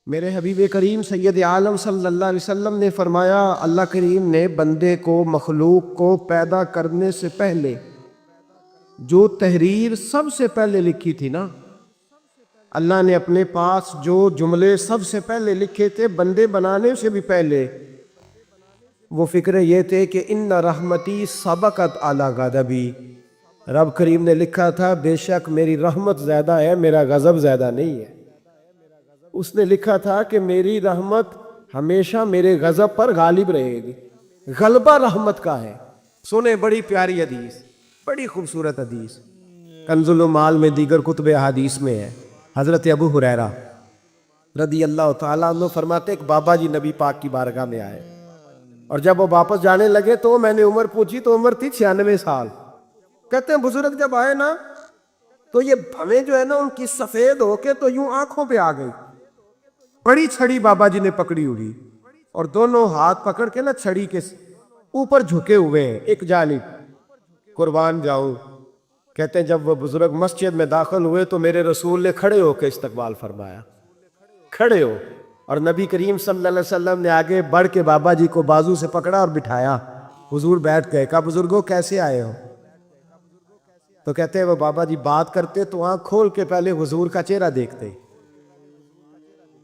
میرے حبیب کریم سید عالم صلی اللہ علیہ وسلم نے فرمایا، اللہ کریم نے بندے کو، مخلوق کو پیدا کرنے سے پہلے جو تحریر سب سے پہلے لکھی تھی نا، اللہ نے اپنے پاس جو جملے سب سے پہلے لکھے تھے بندے بنانے سے بھی پہلے، وہ فکر یہ تھے کہ ان رحمتی سبقت اعلی غضبی، رب کریم نے لکھا تھا بے شک میری رحمت زیادہ ہے، میرا غضب زیادہ نہیں ہے۔ اس نے لکھا تھا کہ میری رحمت ہمیشہ میرے غضب پر غالب رہے گی، غلبہ رحمت کا ہے۔ سنیں، بڑی پیاری حدیث، بڑی خوبصورت حدیث، کنز المال میں دیگر کتب احادیث میں ہے۔ حضرت ابو ہریرہ رضی اللہ تعالیٰ عنہ فرماتے ایک بابا جی نبی پاک کی بارگاہ میں آئے، اور جب وہ واپس جانے لگے تو میں نے عمر پوچھی تو عمر تھی 96 سال۔ کہتے ہیں بزرگ جب آئے نا تو یہ بھویں جو ہے نا ان کی سفید ہو کے تو یوں آنکھوں پہ آ گئی، بڑی چھڑی بابا جی نے پکڑی ہوئی اور دونوں ہاتھ پکڑ کے نا چھڑی کے اوپر جھکے ہوئے ہیں ایک جانب، قربان جاؤں۔ کہتے ہیں جب وہ بزرگ مسجد میں داخل ہوئے تو میرے رسول نے کھڑے ہو کے استقبال فرمایا، کھڑے ہو، اور نبی کریم صلی اللہ علیہ وسلم نے آگے بڑھ کے بابا جی کو بازو سے پکڑا اور بٹھایا، حضور بیٹھ گئے۔ کہا بزرگوں کیسے آئے ہو؟ تو کہتے ہیں وہ بابا جی بات کرتے تو آنکھ کھول کے پہلے حضور کا چہرہ دیکھتے،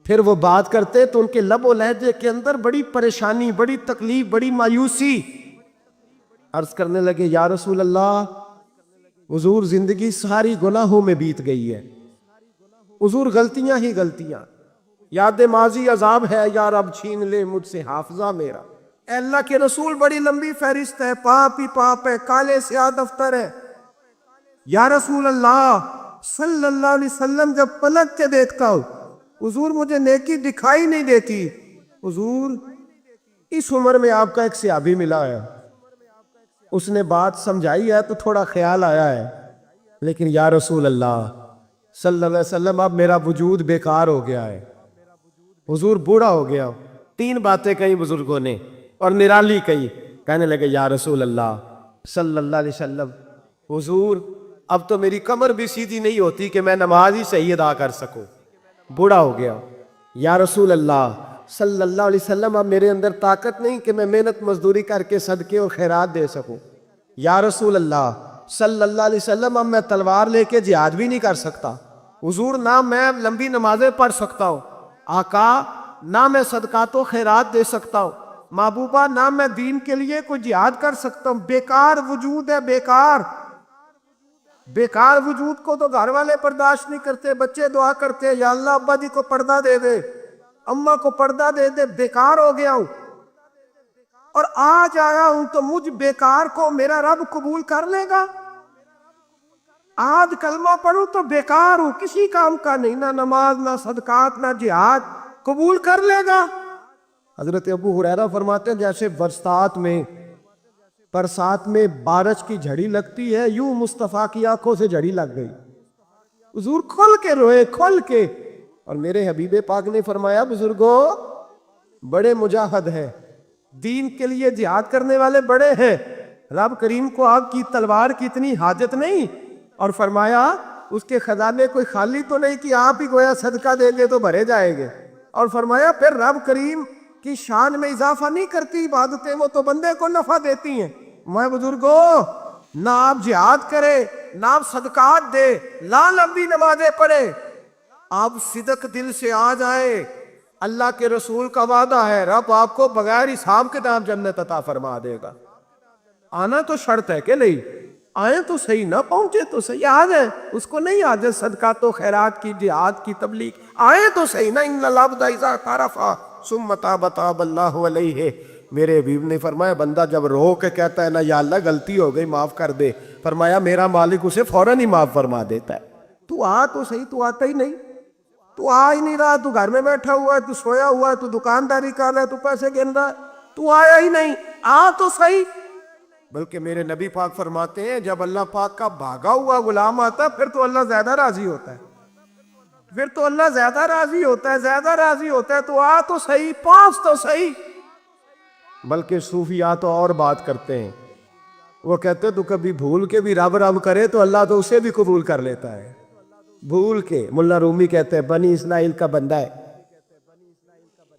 پھر وہ بات کرتے تو ان کے لب و لہجے کے اندر بڑی پریشانی، بڑی تکلیف، بڑی مایوسی۔ عرض کرنے لگے یا رسول اللہ، حضور زندگی ساری گناہوں میں بیت گئی ہے، حضور غلطیاں ہی غلطیاں، یاد ماضی عذاب ہے، یا رب چھین لے مجھ سے حافظہ میرا۔ اے اللہ کے رسول بڑی لمبی فہرست ہے، پاپ ہی پاپ ہے، کالے سیاہ دفتر ہے۔ یا رسول اللہ صلی اللہ علیہ وسلم جب پلٹ کے دیکھتا ہوں حضور مجھے نیکی دکھائی نہیں دیتی۔ حضور اس عمر میں آپ کا ایک صحابی ملا ہے، اس نے بات سمجھائی ہے تو تھوڑا خیال آیا ہے، لیکن یا رسول اللہ صلی اللہ علیہ وسلم اب میرا وجود بیکار ہو گیا ہے، حضور بوڑھا ہو گیا۔ تین باتیں کہیں بزرگوں نے اور نرالی کہی۔ کہنے لگے یا رسول اللہ صلی اللہ علیہ وسلم، حضور اب تو میری کمر بھی سیدھی نہیں ہوتی کہ میں نماز ہی صحیح ادا کر سکوں، بوڑھا ہو گیا۔ یا رسول اللہ صلی اللہ علیہ وسلم اب میرے اندر طاقت نہیں کہ میں محنت مزدوری کر کے صدقے اور خیرات دے سکوں۔ یا رسول اللہ صلی اللہ علیہ وسلم اب میں تلوار لے کے جہاد بھی نہیں کر سکتا۔ حضور نہ میں لمبی نمازیں پڑھ سکتا ہوں، آقا نہ میں صدقات و خیرات دے سکتا ہوں، محبوبہ نہ میں دین کے لیے کوئی جہاد کر سکتا ہوں، بیکار وجود ہے، بیکار۔ بیکار وجود کو تو گھر والے برداشت نہیں کرتے، بچے دعا کرتے ہیں یا اللہ ابا جی کو پردہ دے دے، اماں کو پردہ دے دے، بیکار ہو گیا ہوں اور آج آیا ہوں تو مجھ بیکار کو میرا رب قبول کر لے گا؟ آج کلمہ پڑھوں تو بیکار ہوں، کسی کام کا نہیں، نہ نماز نہ صدقات نہ جہاد، قبول کر لے گا؟ حضرت ابو ہریرہ فرماتے ہیں جیسے برسات میں بارش کی جھڑی لگتی ہے، یوں مصطفیٰ کی آنکھوں سے جھڑی لگ گئی، حضور کھل کے روئے، کھل کے۔ اور میرے حبیب پاک نے فرمایا بزرگوں بڑے مجاہد ہیں، دین کے لیے جہاد کرنے والے بڑے ہیں، رب کریم کو آپ کی تلوار کی اتنی حاجت نہیں، اور فرمایا اس کے خزانے کوئی خالی تو نہیں کہ آپ ہی گویا صدقہ دیں گے تو بھرے جائیں گے، اور فرمایا پھر رب کریم کی شان میں اضافہ نہیں کرتی عبادتیں، وہ تو بندے کو نفع دیتی ہیں۔ میں بزرگوں نہ آپ جہاد کرے، نہ آپ صدقات دے، نہ لمبی نمازیں پڑھے، آپ صدق دل سے آ جائیں، اللہ کے رسول کا وعدہ ہے رب آپ کو بغیر حساب کتاب جنت عطا فرما دے گا۔ آنا تو شرط ہے کہ نہیں، آئیں تو صحیح، نہ پہنچے تو صحیح، آ جائیں، اس کو نہیں آ جائے صدقات و خیرات کی، جہاد کی تبلیغ، آئیں تو صحیح نا۔ ان العبد اذا اعترف ثم تاب تاب اللہ علیہ۔ میرے حبیب نے فرمایا بندہ جب رو کے کہتا ہے نا یا اللہ غلطی ہو گئی معاف کر دے، فرمایا میرا مالک اسے فوراً ہی معاف فرما دیتا ہے۔ تو آ تو صحیح، تو آتا ہی نہیں، تو آ ہی نہیں رہا، تو گھر میں بیٹھا ہوا ہے، تو سویا ہوا ہے، تو دکانداری کر رہا ہے، تو پیسے گن رہا ہے، تو آیا ہی نہیں، آ تو صحیح۔ بلکہ میرے نبی پاک فرماتے ہیں جب اللہ پاک کا بھاگا ہوا غلام آتا ہے پھر تو اللہ زیادہ راضی ہوتا ہے، پھر تو اللہ زیادہ راضی ہوتا ہے، زیادہ راضی ہوتا ہے، تو آ تو صحیح، پاس تو صحیح۔ بلکہ صوفیاء تو اور بات کرتے ہیں، وہ کہتے تو کبھی بھول کے بھی رب رب کرے تو اللہ تو اسے بھی قبول کر لیتا ہے، بھول کے۔ ملا رومی کہتے ہیں بنی اسرائیل کا بندہ ہے،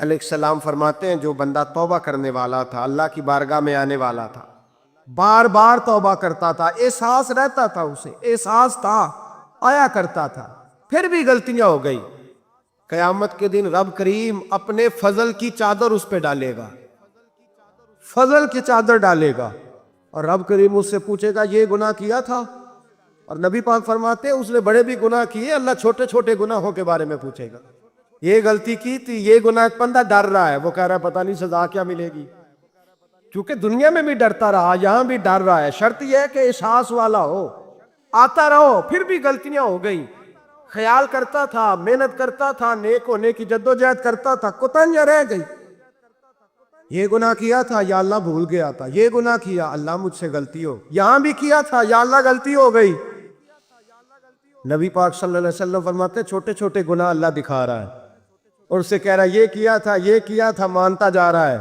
علیہ السلام فرماتے ہیں جو بندہ توبہ کرنے والا تھا، اللہ کی بارگاہ میں آنے والا تھا، بار بار توبہ کرتا تھا، احساس رہتا تھا، اسے احساس تھا، آیا کرتا تھا، پھر بھی غلطیاں ہو گئی، قیامت کے دن رب کریم اپنے فضل کی چادر اس پہ ڈالے گا، فضل کی چادر ڈالے گا، اور رب کریم اس سے پوچھے گا یہ گناہ کیا تھا؟ اور نبی پاک فرماتے ہیں اس نے بڑے بھی گناہ کیے، اللہ چھوٹے چھوٹے گناہوں کے بارے میں پوچھے گا، یہ غلطی کی تھی، یہ گناہ، ایک بندہ ڈر رہا ہے، وہ کہہ رہا ہے پتہ نہیں سزا کیا ملے گی، کیونکہ دنیا میں بھی ڈرتا رہا، یہاں بھی ڈر رہا ہے، شرط یہ ہے کہ احساس والا ہو، آتا رہو، پھر بھی غلطیاں ہو گئی، خیال کرتا تھا، محنت کرتا تھا، نیک ہونے کی جدوجہد کرتا تھا، کوتاہیاں رہ گئی، یہ گناہ کیا تھا یا اللہ بھول گیا تھا، یہ گناہ کیا اللہ مجھ سے غلطی ہو، یہاں بھی کیا تھا یا اللہ غلطی ہو گئی۔ نبی پاک صلی اللہ علیہ وسلم فرماتے ہیں چھوٹے چھوٹے گناہ اللہ دکھا رہا ہے اور اسے کہہ رہا ہے یہ کیا تھا، مانتا جا رہا ہے۔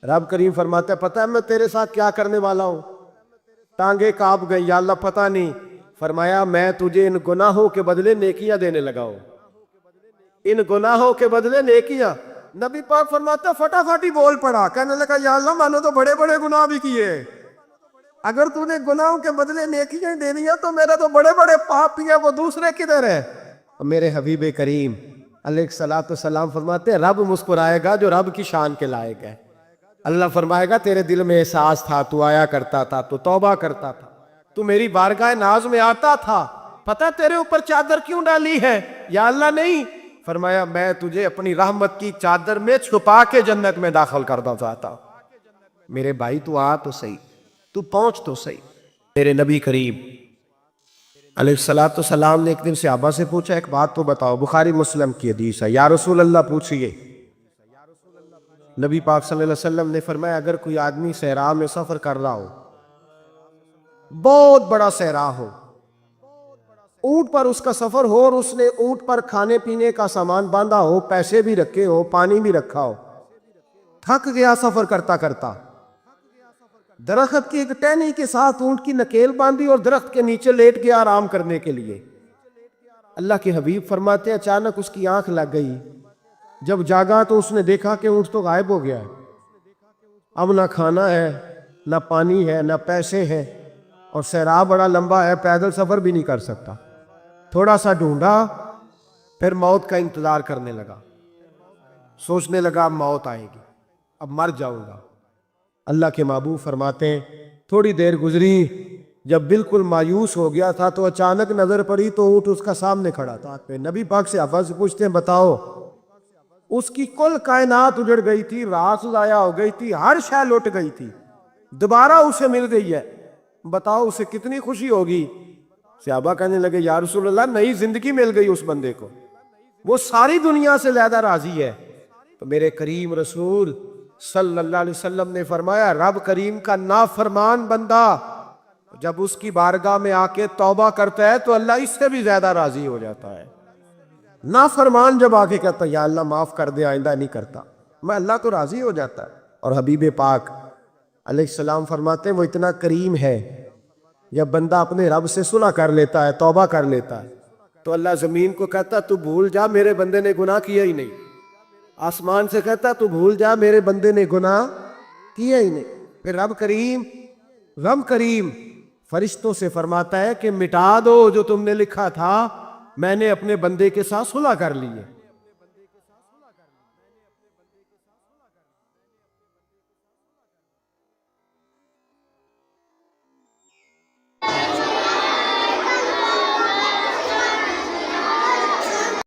رب کریم فرماتا ہے پتہ ہے میں تیرے ساتھ کیا کرنے والا ہوں؟ ٹانگیں کانپ گئی، یا اللہ پتہ نہیں۔ فرمایا میں تجھے ان گناہوں کے بدلے نیکیاں دینے لگا ہوں، ان گناہوں کے بدلے نیکیاں۔ نبی پاک فرماتا ہے فٹافٹ ہی بول پڑا، کہنے لگا یا اللہ میں نے تو بڑے بڑے گناہ بھی کیے، اگر تو نے گناہوں کے بدلے نیکیاں دے دیا تو میرا تو بڑے بڑے پاپ ہیں، وہ دوسرے کدھر ہے؟ اور میرے حبیب کریم علیہ الصلوۃ والسلام فرماتے ہیں رب مسکرائے گا جو رب کی شان کے لائق ہے۔ اللہ فرمائے گا تیرے دل میں احساس تھا، تو آیا کرتا تھا، تو توبہ کرتا تھا، تو میری بارگاہ ناز میں آتا تھا، پتہ تیرے اوپر چادر کیوں ڈالی ہے؟ یا اللہ نہیں، فرمایا میں تجھے اپنی رحمت کی چادر میں چھپا کے جنت میں داخل کرنا چاہتا ہوں۔ میرے بھائی تو آ تو صحیح، تو پہنچ تو صحیح۔ میرے نبی کریم علیہ الصلوۃ والسلام نے ایک دن صحابہ سے پوچھا ایک بات تو بتاؤ، بخاری مسلم کی حدیث ہے، یا رسول اللہ پوچھئے۔ نبی پاک صلی اللہ علیہ وسلم نے فرمایا اگر کوئی آدمی صحرا میں سفر کر رہا ہو، بہت بڑا صحرا ہو، اونٹ پر اس کا سفر ہو اور اس نے اونٹ پر کھانے پینے کا سامان باندھا ہو، پیسے بھی رکھے ہو، پانی بھی رکھا ہو، تھک گیا سفر کرتا کرتا، درخت کی ایک ٹہنی کے ساتھ اونٹ کی نکیل باندھی اور درخت کے نیچے لیٹ گیا آرام کرنے کے لیے۔ اللہ کے حبیب فرماتے ہیں اچانک اس کی آنکھ لگ گئی، جب جاگا تو اس نے دیکھا کہ اونٹ تو غائب ہو گیا ہے، اب نہ کھانا ہے، نہ پانی ہے، نہ پیسے ہیں، اور صحرا بڑا لمبا ہے، پیدل سفر بھی نہیں کر سکتا۔ تھوڑا سا ڈھونڈا، پھر موت کا انتظار کرنے لگا، سوچنے لگا اب موت آئے گی، اب مر جاؤں گا۔ اللہ کے محبوب فرماتے ہیں تھوڑی دیر گزری، جب بالکل مایوس ہو گیا تھا تو اچانک نظر پڑی تو اونٹ اس کا سامنے کھڑا تھا۔ نبی پاک سے صحابہ سے پوچھتے ہیں بتاؤ، اس کی کل کائنات اجڑ گئی تھی، رات ضائع ہو گئی تھی، ہر شے لٹ گئی تھی، دوبارہ اسے مل گئی ہے، بتاؤ اسے کتنی خوشی ہوگی؟ صحابہ کہنے لگے یا رسول اللہ نئی زندگی مل گئی اس بندے کو، وہ ساری دنیا سے زیادہ راضی ہے۔ تو میرے کریم رسول صلی اللہ علیہ وسلم نے فرمایا رب کریم کا نافرمان بندہ جب اس کی بارگاہ میں آ کے توبہ کرتا ہے تو اللہ اس سے بھی زیادہ راضی ہو جاتا ہے۔ نافرمان جب آ کے کہتا ہے یا اللہ معاف کر دے آئندہ نہیں کرتا، میں اللہ تو راضی ہو جاتا ہے۔ اور حبیب پاک علیہ السلام فرماتے ہیں وہ اتنا کریم ہے، جب بندہ اپنے رب سے صلح کر لیتا ہے، توبہ کر لیتا ہے، تو اللہ زمین کو کہتا تو بھول جا میرے بندے نے گناہ کیا ہی نہیں، آسمان سے کہتا تو بھول جا میرے بندے نے گناہ کیا ہی نہیں۔ پھر رب کریم فرشتوں سے فرماتا ہے کہ مٹا دو جو تم نے لکھا تھا، میں نے اپنے بندے کے ساتھ صلح کر لی ہے۔